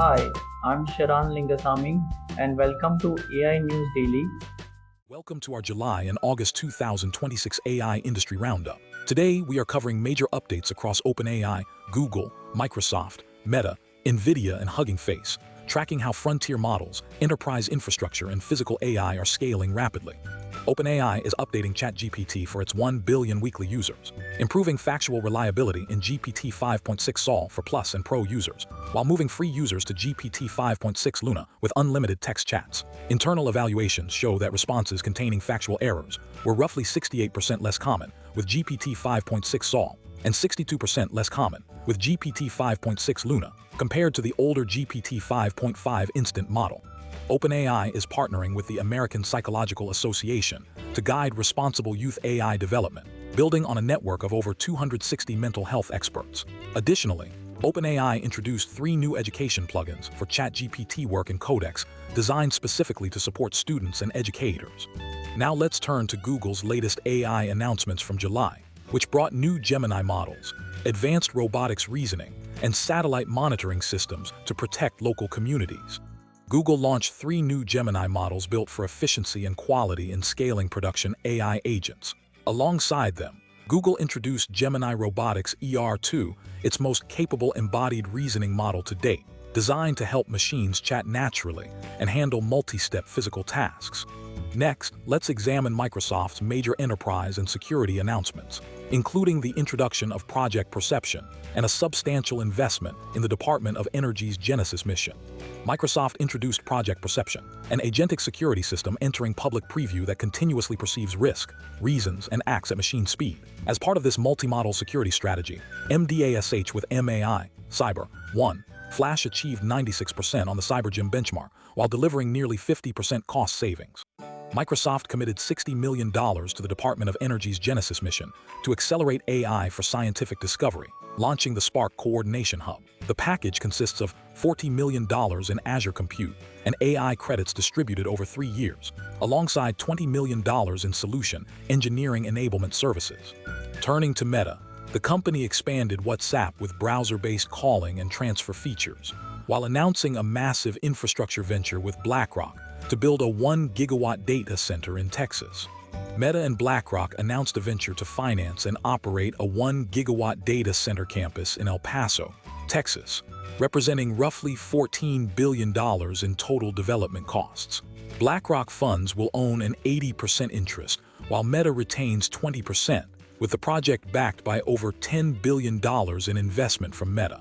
Hi, I'm Sharan Lingasamy and welcome to AI News Daily. Welcome to our July and August 2026 AI Industry Roundup. Today, we are covering major updates across OpenAI, Google, Microsoft, Meta, NVIDIA, and Hugging Face, tracking how frontier models, enterprise infrastructure, and physical AI are scaling rapidly. OpenAI is updating ChatGPT for its 1 billion weekly users, improving factual reliability in GPT-5.6 Sol for Plus and Pro users, while moving free users to GPT-5.6 Luna with unlimited text chats. Internal evaluations show that responses containing factual errors were roughly 68% less common with GPT-5.6 Sol and 62% less common with GPT-5.6 Luna compared to the older GPT-5.5 instant model. OpenAI is partnering with the American Psychological Association to guide responsible youth AI development, building on a network of over 260 mental health experts. Additionally, OpenAI introduced 3 new education plugins for ChatGPT work and Codex designed specifically to support students and educators. Now let's turn to Google's latest AI announcements from July, which brought new Gemini models, advanced robotics reasoning, and satellite monitoring systems to protect local communities. Google launched 3 new Gemini models built for efficiency and quality in scaling production AI agents. Alongside them, Google introduced Gemini Robotics ER2, its most capable embodied reasoning model to date, designed to help machines chat naturally and handle multi-step physical tasks. Next, let's examine Microsoft's major enterprise and security announcements, including the introduction of Project Perception and a substantial investment in the Department of Energy's Genesis mission. Microsoft introduced Project Perception, an agentic security system entering public preview that continuously perceives risk, reasons, and acts at machine speed. As part of this multi-model security strategy, MDASH with MAI, Cyber, 1, Flash achieved 96% on the CyberGym benchmark while delivering nearly 50% cost savings. Microsoft committed $60 million to the Department of Energy's Genesis mission to accelerate AI for scientific discovery, launching the Spark Coordination Hub. The package consists of $40 million in Azure Compute and AI credits distributed over 3 years, alongside $20 million in solution engineering enablement services. Turning to Meta, the company expanded WhatsApp with browser-based calling and transfer features, while announcing a massive infrastructure venture with BlackRock to build a 1 gigawatt data center in Texas. Meta and BlackRock announced a venture to finance and operate a 1 gigawatt data center campus in El Paso, Texas, representing roughly $14 billion in total development costs. BlackRock funds will own an 80% interest, while Meta retains 20%, with the project backed by over $10 billion in investment from Meta.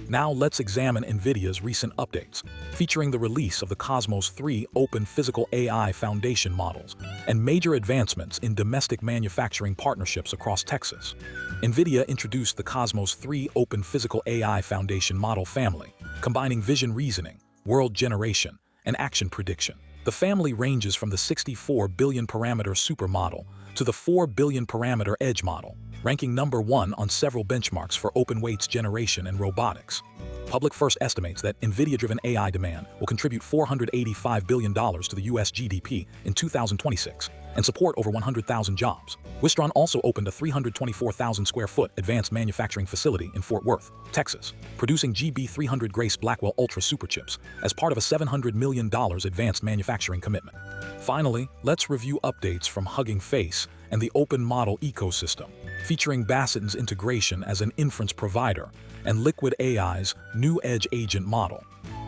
Now let's examine NVIDIA's recent updates, featuring the release of the Cosmos 3 Open Physical AI Foundation models and major advancements in domestic manufacturing partnerships across Texas. NVIDIA introduced the Cosmos 3 Open Physical AI Foundation model family, combining vision reasoning, world generation, and action prediction. The family ranges from the 64 billion parameter supermodel to the 4 billion parameter edge model, ranking number 1 on several benchmarks for open weights generation and robotics. Public First estimates that NVIDIA-driven AI demand will contribute $485 billion to the U.S. GDP in 2026 and support over 100,000 jobs. Wistron also opened a 324,000 square foot advanced manufacturing facility in Fort Worth, Texas, producing GB300 Grace Blackwell Ultra superchips as part of a $700 million advanced manufacturing commitment. Finally, let's review updates from Hugging Face and the open model ecosystem, featuring Bassetten's integration as an inference provider and Liquid AI's new edge agent model.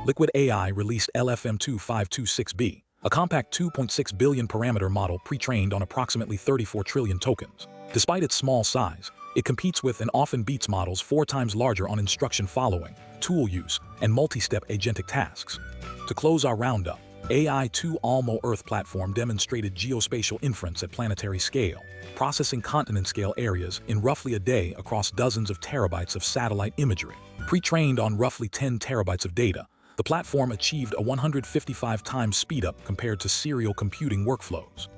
Liquid AI released LFM2.5-2.6B, a compact 2.6 billion parameter model pre-trained on approximately 34 trillion tokens. Despite its small size, it competes with and often beats models 4 times larger on instruction following, tool use, and multi-step agentic tasks. To close our roundup, AI2 Almo Earth platform demonstrated geospatial inference at planetary scale, processing continent-scale areas in roughly a day across dozens of terabytes of satellite imagery. Pre-trained on roughly 10 terabytes of data, the platform achieved a 155 times speedup compared to serial computing workflows.